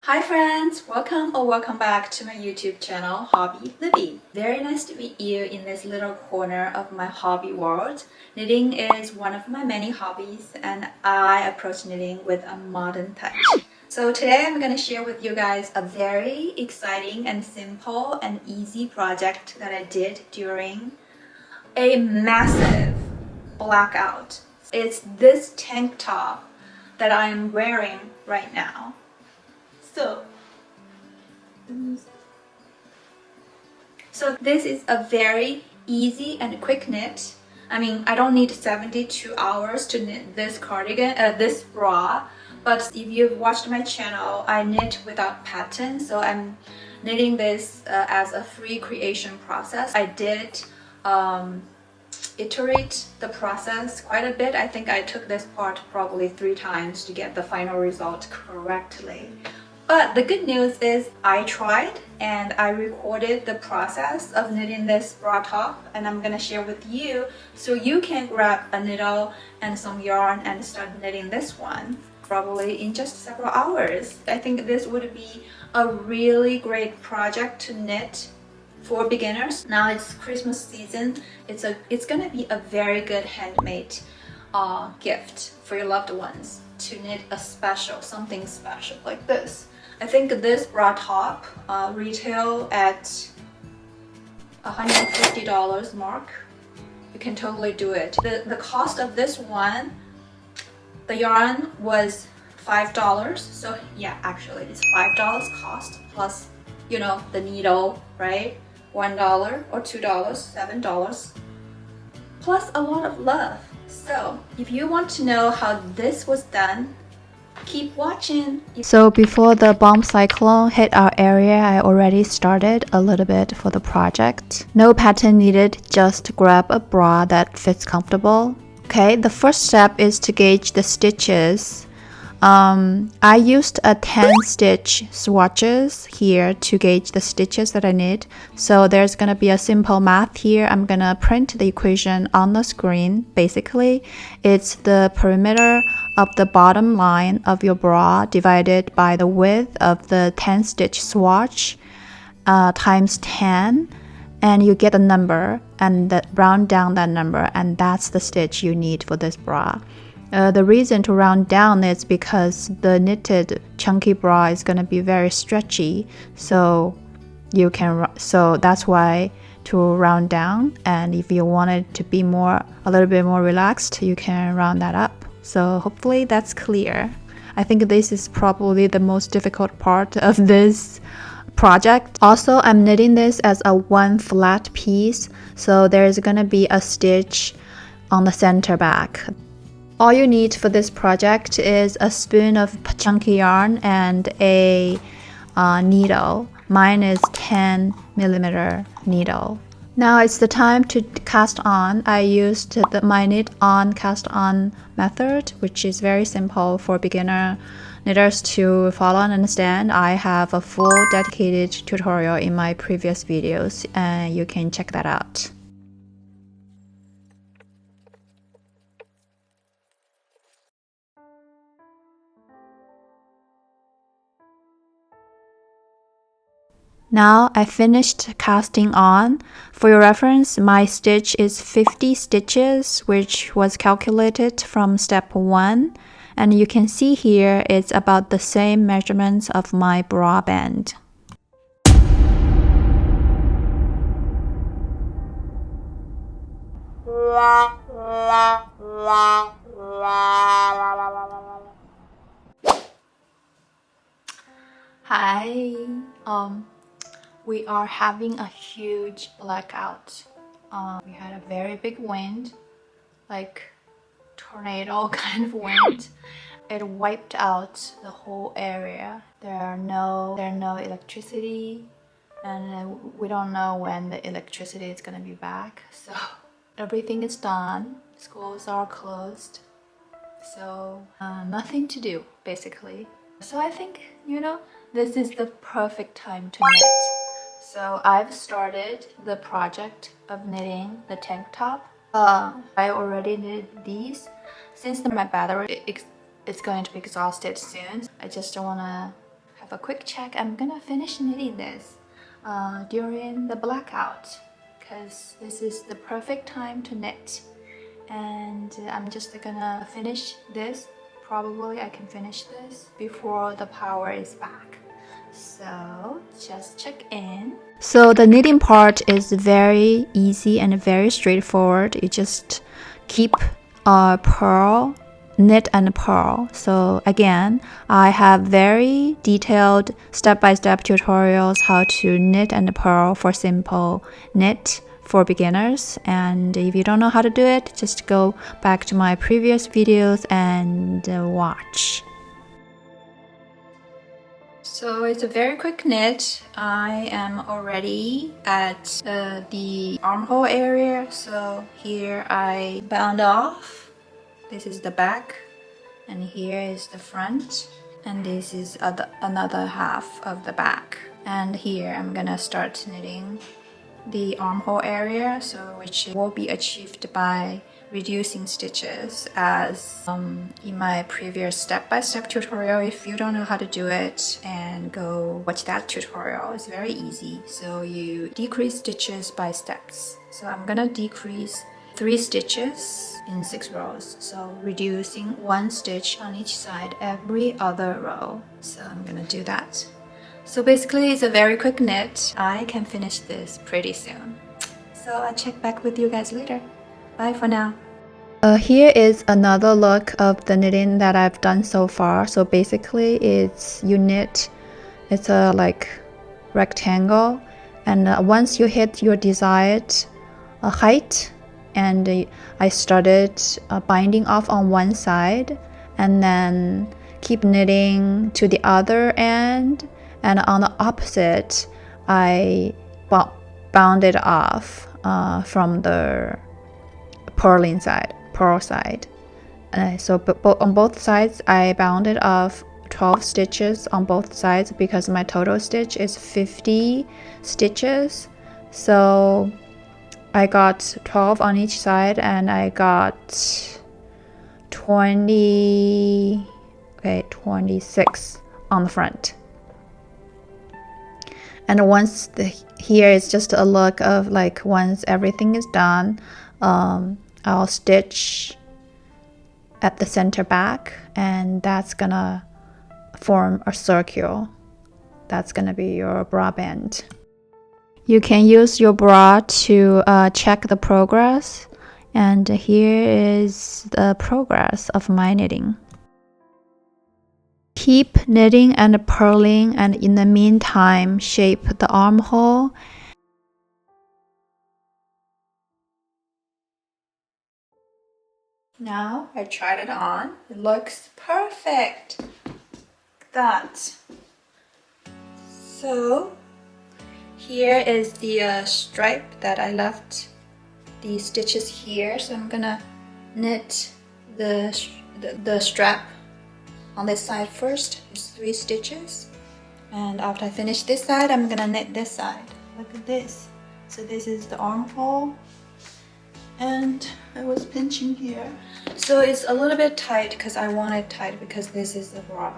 Hi friends, welcome back to my YouTube channel, Hobby Libby. Very nice to meet you in this little corner of my hobby world. Knitting is one of my many hobbies and I approach knitting with a modern touch. So today I'm going to share with you guys a very exciting and simple and easy project that I did during a massive blackout. It's this tank top that I'm wearing right now. So this is a very easy and quick knit. I mean, I don't need 72 hours to knit this cardigan, this bra. But if you've watched my channel, I knit without pattern. So I'm knitting this as a free creation process. I did iterate the process quite a bit. I think I took this part probably 3 times to get the final result correctly. But the good news is I tried and I recorded the process of knitting this bra top and I'm gonna share with you so you can grab a needle and some yarn and start knitting this one probably in just several hours. I think this would be a really great project to knit for beginners. Now it's Christmas season. It's gonna be a very good handmade gift for your loved ones to knit something special like this. I think this bra top retail at $150 mark. You can totally do it. The cost of this one, the yarn was $5. So yeah, actually it's $5 cost plus, you know, the needle, right? $1 or $2, $7, plus a lot of love. So if you want to know how this was done, keep watching. So before the bomb cyclone hit our area, I already started a little bit for the project. No pattern needed, just grab a bra that fits comfortable. Okay, the first step is to gauge the stitches. I used a 10 stitch swatches here to gauge the stitches that I need. So there's gonna be a simple math here. I'm gonna print the equation on the screen. Basically, it's the perimeter of the bottom line of your bra divided by the width of the 10 stitch swatch times 10, and you get a number and round down that number, and that's the stitch you need for this bra. The reason to round down is because the knitted chunky bra is going to be very stretchy, so that's why to round down. And if you want it to be a little bit more relaxed, you can round that up. So hopefully that's clear. I think this is probably the most difficult part of this project. Also, I'm knitting this as a one flat piece, so there's gonna be a stitch on the center back. All you need for this project is a spoon of chunky yarn and a needle. Mine is 10mm needle. Now it's the time to cast on. I used my knit on cast on method, which is very simple for beginner knitters to follow and understand. I have a full dedicated tutorial in my previous videos and you can check that out. Now I finished casting on. For your reference, my stitch is 50 stitches, which was calculated from step 1. And you can see here it's about the same measurements of my bra band. Hi. We are having a huge blackout. We had a very big wind, like tornado kind of wind. It wiped out the whole area. There are no electricity, and we don't know when the electricity is gonna be back. So everything is done. Schools are closed. So nothing to do basically. So I think, you know, this is the perfect time to knit. So I've started the project of knitting the tank top. I already knitted these. Since my battery is going to be exhausted soon, I just don't want to have have a quick check. I'm gonna finish knitting this during the blackout because this is the perfect time to knit. And I'm just gonna finish this. Probably I can finish this before the power is back. So just check in. So the knitting part is very easy and very straightforward. You just keep purl, knit and purl. So again, I have very detailed step-by-step tutorials how to knit and purl for simple knit for beginners. And if you don't know how to do it, just go back to my previous videos and watch. So it's a very quick knit. I am already at the armhole area. So here I bound off. This is the back, and here is the front, and this is another half of the back. And here I'm gonna start knitting the armhole area, so which will be achieved by reducing stitches as in my previous step-by-step tutorial. If you don't know how to do it, and go watch that tutorial. It's very easy. So you decrease stitches by steps. So I'm gonna decrease 3 stitches in 6 rows, so reducing 1 stitch on each side every other row. So I'm gonna do that. So basically it's a very quick knit. I can finish this pretty soon. So I'll check back with you guys later. Bye for now. Here is another look of the knitting that I've done so far. So basically it's you knit, it's a like rectangle, and once you hit your desired height, and I started binding off on one side and then keep knitting to the other end, and on the opposite I bounded off from the purl side. So on both sides I bounded off 12 stitches on both sides because my total stitch is 50 stitches. So I got 12 on each side, and I got 26 on the front. And once here is just a look of like once everything is done, I'll stitch at the center back, and that's gonna form a circle. That's gonna be your bra band. You can use your bra to check the progress, and here is the progress of my knitting. Keep knitting and purling, and in the meantime shape the armhole. Now I tried it on. It looks perfect. That. So here is the stripe that I left the stitches here. So I'm gonna knit the strap on this side first. It's 3 stitches. And after I finish this side, I'm gonna knit this side. Look at this. So this is the armhole. And I was pinching here. So it's a little bit tight because I want it tight because this is the bra.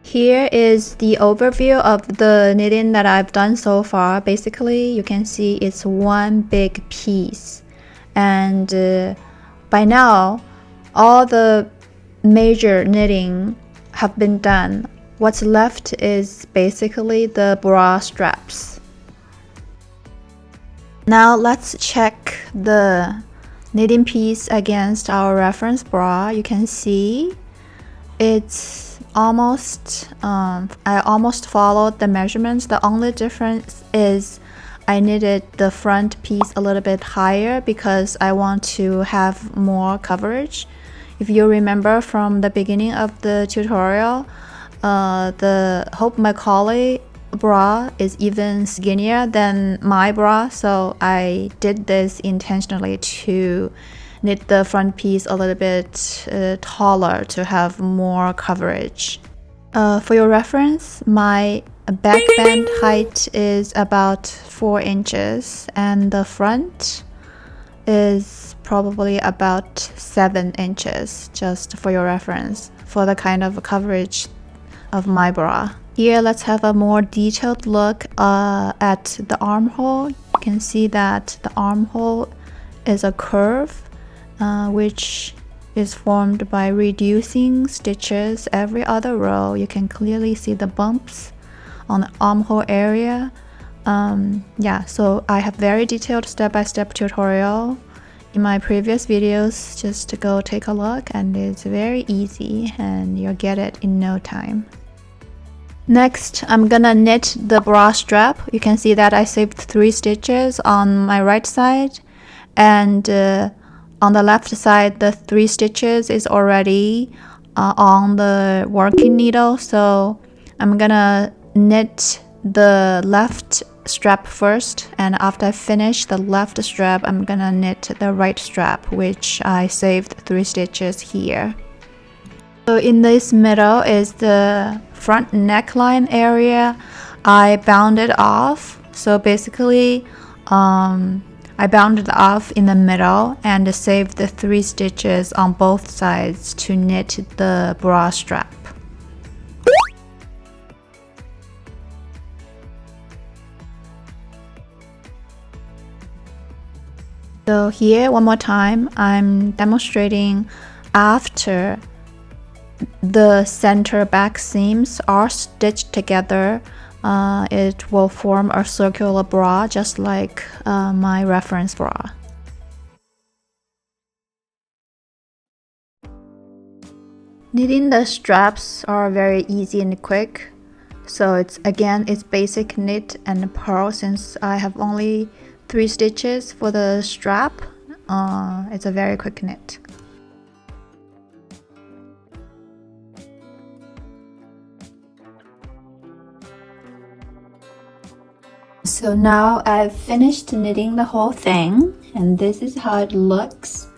Here is the overview of the knitting that I've done so far. Basically, you can see it's one big piece. And by now, all the major knitting have been done. What's left is basically the bra straps. Now let's check the knitting piece against our reference bra. You can see it's almost, I almost followed the measurements. The only difference is I knitted the front piece a little bit higher because I want to have more coverage. If you remember from the beginning of the tutorial, the Hope Macaulay bra is even skinnier than my bra, so I did this intentionally to knit the front piece a little bit taller to have more coverage. For your reference, my back band height is about 4 inches, and the front is probably about 7 inches, just for your reference, for the kind of coverage of my bra. Here, let's have a more detailed look at the armhole. You can see that the armhole is a curve, which is formed by reducing stitches every other row. You can clearly see the bumps on the armhole area. Yeah, so I have very detailed step-by-step tutorial in my previous videos. Just go take a look, and it's very easy and you'll get it in no time. Next, I'm gonna knit the bra strap. You can see that I saved 3 stitches on my right side, and on the left side the 3 stitches is already on the working needle. So I'm gonna knit the left strap first, and after I finish the left strap, I'm gonna knit the right strap, which I saved 3 stitches here. So in this middle is the front neckline area. I bounded off. So basically, I bounded off in the middle and saved the 3 stitches on both sides to knit the bra strap. So here, one more time, I'm demonstrating after the center back seams are stitched together, it will form a circular bra, just like my reference bra. Knitting the straps are very easy and quick. So it's basic knit and purl. Since I have only 3 stitches for the strap, it's a very quick knit. So now I've finished knitting the whole thing, and this is how it looks.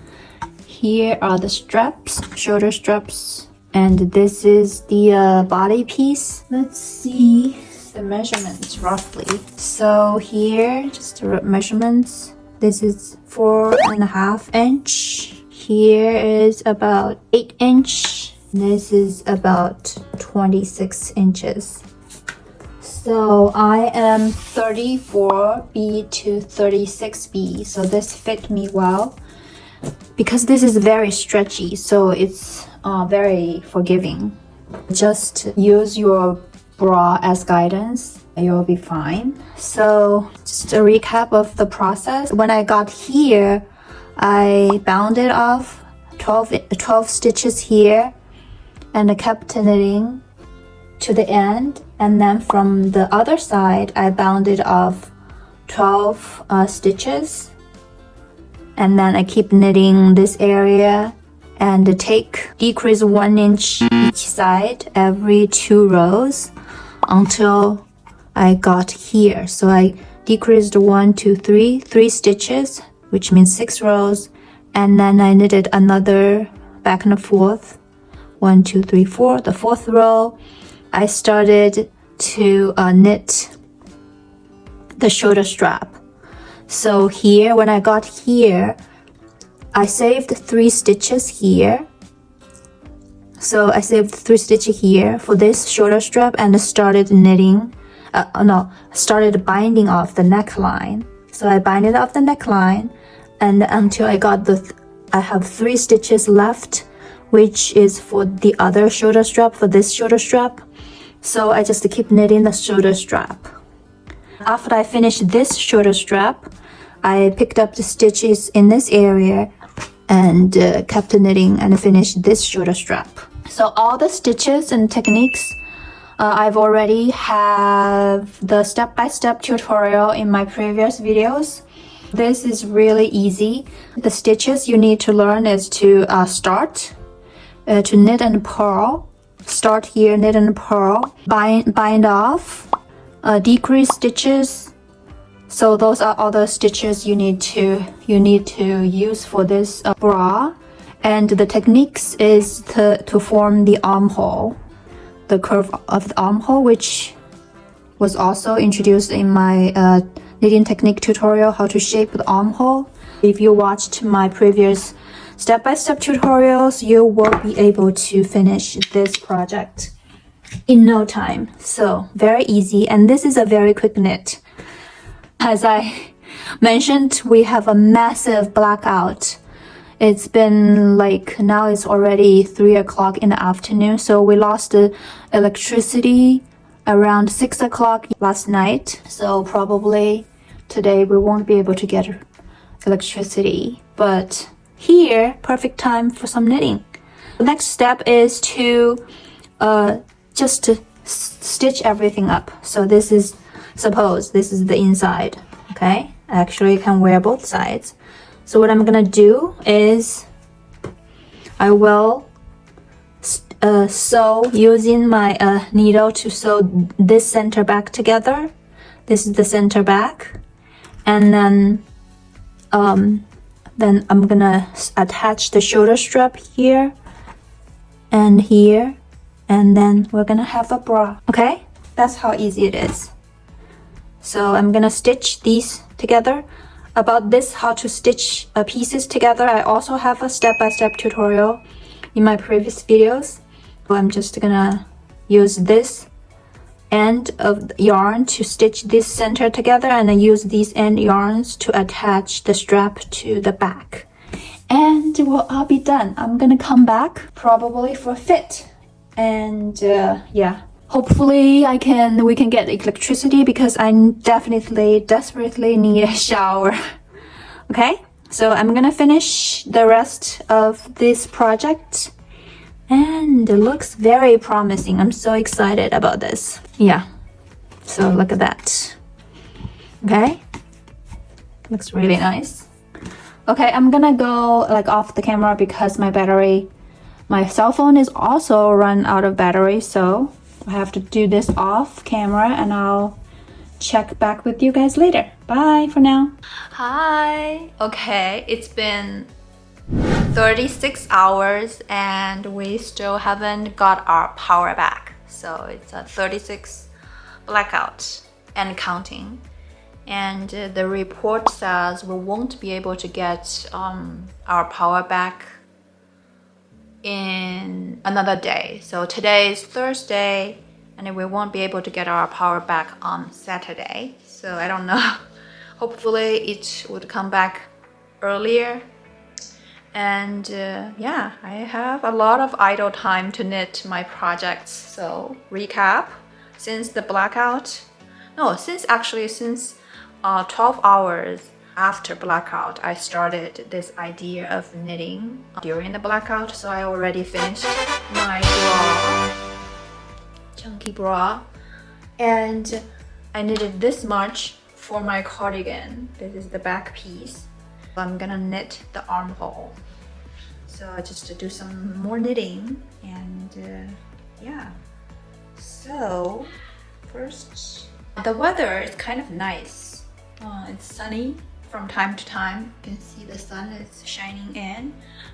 Here are the straps, shoulder straps, and this is the body piece. Let's see the measurements roughly. So here, just the measurements. This is 4.5 inch. Here is about 8 inch. This is about 26 inches. So I am 34B to 36B, so this fit me well because this is very stretchy, so it's very forgiving. Just use your bra as guidance, you'll be fine. So just a recap of the process. When I got here, I bounded off 12 stitches here and I kept knitting to the end, and then from the other side I bounded off 12 stitches, and then I keep knitting this area and decrease 1 inch each side every 2 rows until I got here. So I decreased 1, 2, 3 stitches, which means 6 rows, and then I knitted another back and forth 1, 2, 3, 4. The 4th row I started to knit the shoulder strap. So here, when I got here, I saved 3 stitches here. So I saved 3 stitches here for this shoulder strap and started started binding off the neckline. So I binded off the neckline, and until I got I have 3 stitches left, which is for the other shoulder strap, for this shoulder strap. So I just keep knitting the shoulder strap. After I finished this shoulder strap, I picked up the stitches in this area and kept knitting and finished this shoulder strap. So all the stitches and techniques, I've already have the step-by-step tutorial in my previous videos. This is really easy. The stitches you need to learn is to start, to knit and purl. Start here, knit and purl, bind off, decrease stitches. So those are all the stitches you need to use for this bra. And the techniques is to form the armhole, the curve of the armhole, which was also introduced in my knitting technique tutorial, how to shape the armhole. If you watched my previous step-by-step tutorials, you will be able to finish this project. in no time. So very easy, and this is a very quick knit. As I mentioned, we have a massive blackout. It's been like, now it's already 3 o'clock in the afternoon, so we lost the electricity around 6 o'clock last night, so probably today we won't be able to get electricity. But here, perfect time for some knitting. The next step is to just to stitch everything up. So this is, suppose this is the inside, okay? Actually, you can wear both sides. So what I'm gonna do is I will sew using my needle to sew this center back together. This is the center back, and then I'm gonna attach the shoulder strap here and here, and then we're gonna have a bra. Okay, that's how easy it is. So I'm gonna stitch these together. About this, how to stitch pieces together, I also have a step-by-step tutorial in my previous videos. So I'm just gonna use this end of the yarn to stitch this center together, and then use these end yarns to attach the strap to the back. And well, I'll be done. I'm gonna come back probably for a fit, and yeah, hopefully we can get electricity, because I desperately need a shower. Okay, so I'm gonna finish the rest of this project, and it looks very promising. I'm so excited about this. Yeah, so look at that. Okay, looks really nice. Okay, I'm gonna go like off the camera because my cell phone is also run out of battery, so I have to do this off camera, and I'll check back with you guys later. Bye for now. Hi. Okay, it's been 36 hours and we still haven't got our power back. So it's a 36 blackout and counting. And the report says we won't be able to get our power back in another day. So today is Thursday, and we won't be able to get our power back on Saturday. So I don't know. Hopefully it would come back earlier. And yeah, I have a lot of idle time to knit my projects. So recap, since the blackout, no, since 12 hours after blackout, I started this idea of knitting during the blackout. So I already finished my bra, chunky bra, and I knitted this much for my cardigan. This is the back piece. I'm gonna knit the armhole. So just to do some more knitting, and yeah. So first, the weather is kind of nice. It's sunny from time to time. You can see the sun is shining in,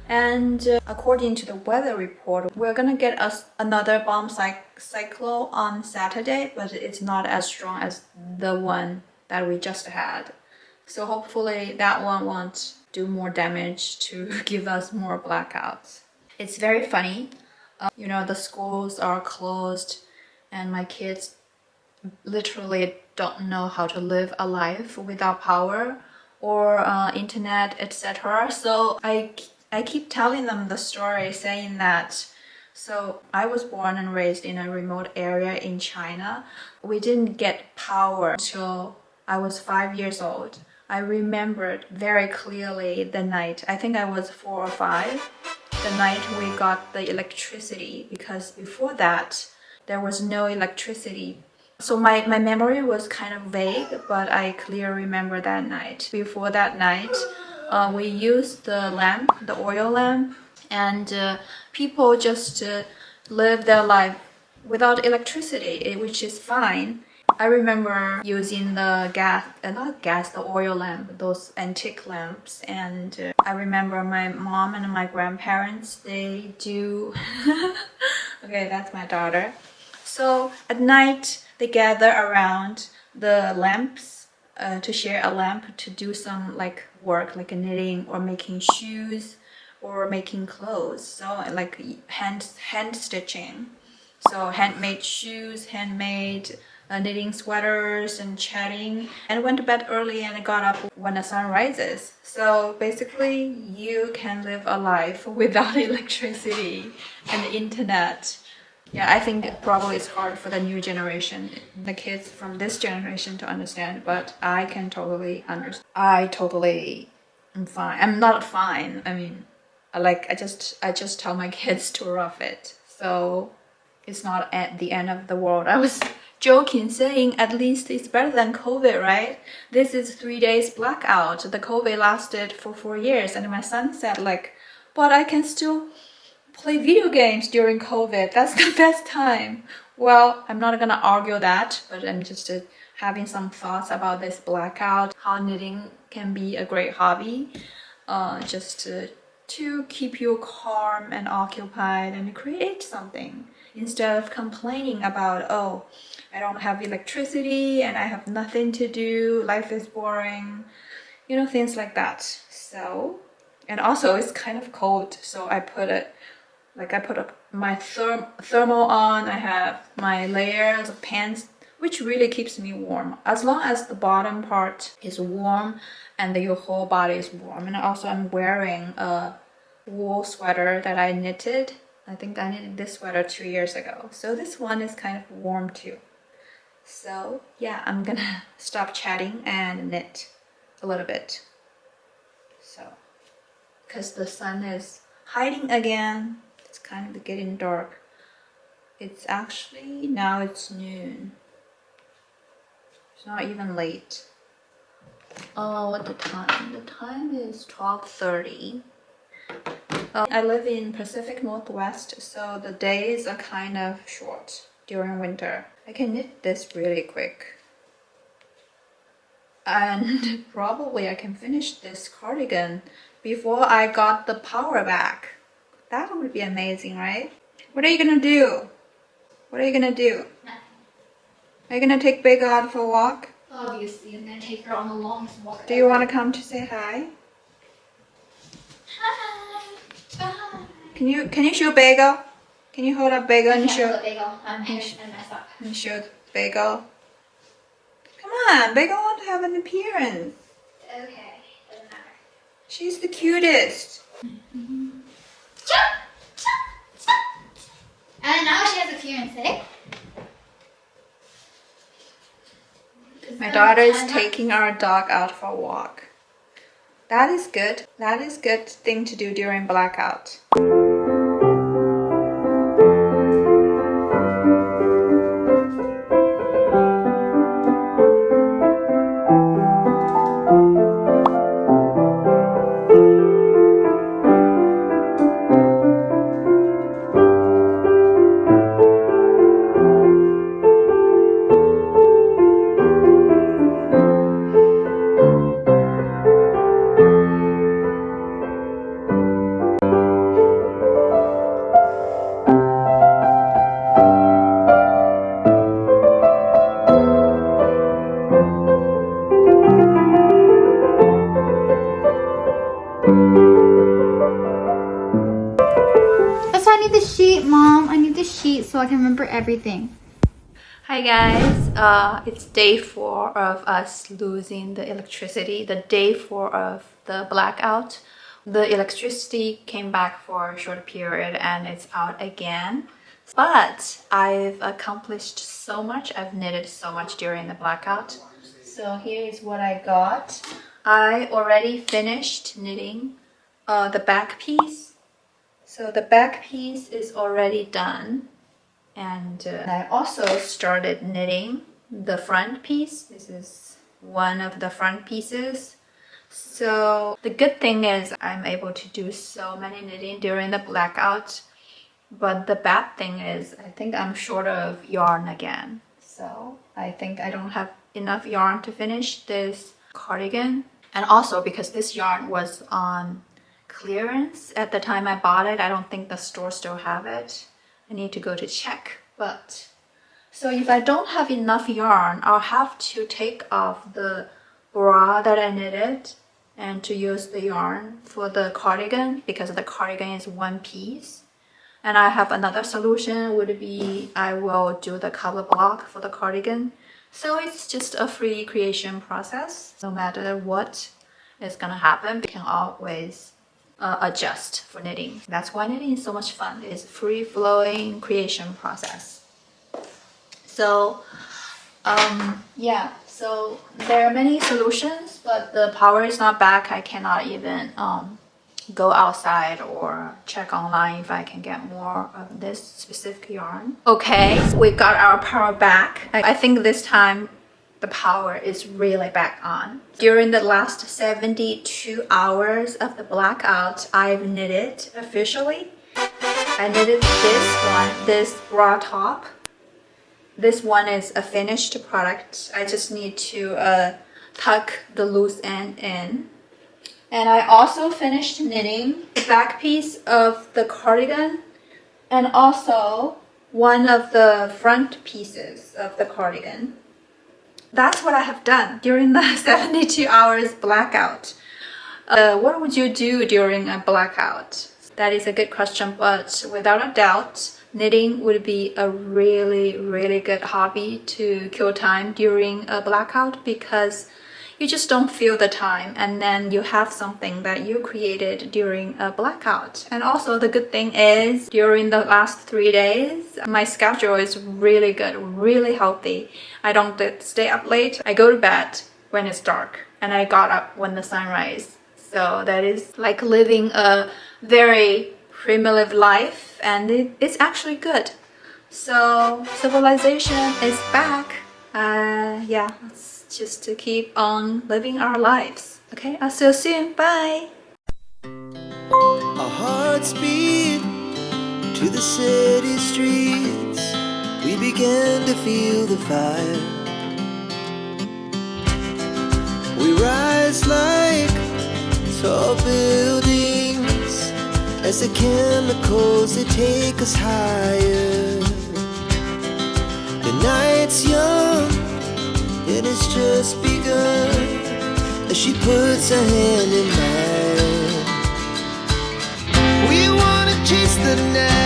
and according to the weather report, we're gonna get us another bomb cyclone on Saturday, but it's not as strong as the one that we just had. So hopefully that one won't do more damage to give us more blackouts. It's very funny. You know, the schools are closed and my kids literally don't know how to live a life without power or internet, etc. So I keep telling them the story, saying that, so I was born and raised in a remote area in China. We didn't get power until I was 5 years old. I remembered very clearly the night, I think I was 4 or 5, the night we got the electricity, because before that there was no electricity. So my memory was kind of vague, but I clearly remember that night. Before that night, we used the lamp, the oil lamp, and people just live their life without electricity, which is fine. I remember using the the oil lamp, those antique lamps, and I remember my mom and my grandparents, they do... Okay, that's my daughter. So at night, they gather around the lamps to share a lamp to do some like work, like knitting or making shoes or making clothes, so like hand stitching. So handmade shoes, handmade knitting sweaters and chatting, and went to bed early and got up when the sun rises. So basically you can live a life without electricity and the internet. Yeah, I think probably it's hard for the new generation, the kids from this generation to understand, but I can totally understand. I totally am fine. I'm not fine. I mean, I just tell my kids to rough it. So it's not at the end of the world. I was joking, saying at least it's better than COVID, right? This is 3 days blackout. The COVID lasted for 4 years, and my son said like, but I can still play video games during COVID. That's the best time. Well, I'm not gonna argue that, but I'm just having some thoughts about this blackout, how knitting can be a great hobby, just to keep you calm and occupied and create something instead of complaining about, oh, I don't have electricity and I have nothing to do, life is boring, you know, things like that. So, and also it's kind of cold, so I put my thermal on. I have my layers of pants, which really keeps me warm. As long as the bottom part is warm and your whole body is warm. And also I'm wearing a wool sweater that I knitted. I think I knitted this sweater 2 years ago. So this one is kind of warm too. So yeah, I'm gonna stop chatting and knit a little bit. So, because the sun is hiding again. It's kind of getting dark. It's actually, now it's noon. It's not even late. Oh, what the time? The time is 12:30. I live in Pacific Northwest, so the days are kind of short during winter. I can knit this really quick. And probably I can finish this cardigan before I got the power back. That would be amazing, right? What are you gonna do? What are you gonna do? Nothing. Are you gonna take Big out for a walk? Obviously, I'm gonna take her on the longest walk. Do you want to come to say hi? Hi. Bye. Can you show Bagel? Can you hold up Bagel and I can't show? hold the bagel. I'm gonna mess up. And show Bagel. Come on, Bagel wants to have an appearance. Okay, doesn't matter. She's the cutest. And now she has appearance, eh? My daughter is taking our dog out for a walk. That is good. That is good thing to do during blackout. That's why I need the sheet, Mom. I need the sheet so I can remember everything. Hi guys, it's day 4 of us losing the electricity, the day 4 of the blackout. The electricity came back for a short period and it's out again. But I've accomplished so much, I've knitted so much during the blackout. So here is what I got. I already finished knitting the back piece. So the back piece is already done. And I also started knitting the front piece. This is one of the front pieces. So the good thing is I'm able to do so many knitting during the blackout. But the bad thing is I think I'm short of yarn again. So I think I don't have enough yarn to finish this cardigan. And also because this yarn was on clearance at the time I bought it, I don't think the store still have it. I need to go to check. But so if I don't have enough yarn, I'll have to take off the bra that I knitted and to use the yarn for the cardigan because the cardigan is one piece. And I have another solution would be I will do the color block for the cardigan. So it's just a free creation process. No matter what is gonna happen, you can always adjust for knitting. That's why knitting is so much fun. It's free flowing creation process. So yeah, so there are many solutions, but the power is not back. I cannot even go outside or check online if I can get more of this specific yarn. Okay, so we got our power back. I think this time the power is really back on. During the last 72 hours of the blackout, I've knitted officially. I knitted this one, this bra top. This one is a finished product. I just need to tuck the loose end in. And I also finished knitting the back piece of the cardigan and also one of the front pieces of the cardigan. That's what I have done during the 72 hours blackout. What would you do during a blackout? That is a good question, but without a doubt, knitting would be a really, really good hobby to kill time during a blackout because you just don't feel the time, and then you have something that you created during a blackout. And also the good thing is during the last 3 days, my schedule is really good, really healthy. I don't stay up late. I go to bed when it's dark and I got up when the sun rises. So that is like living a very primitive life, and it's actually good. So civilization is back. Yeah, let's just to keep on living our lives. Okay, I'll see you soon. Bye. Our hearts beat to the city streets. We began to feel the fire. We rise like tall buildings as the chemicals, they take us higher. The night's young, and it's just begun as she puts her hand in mine. We wanna chase the night.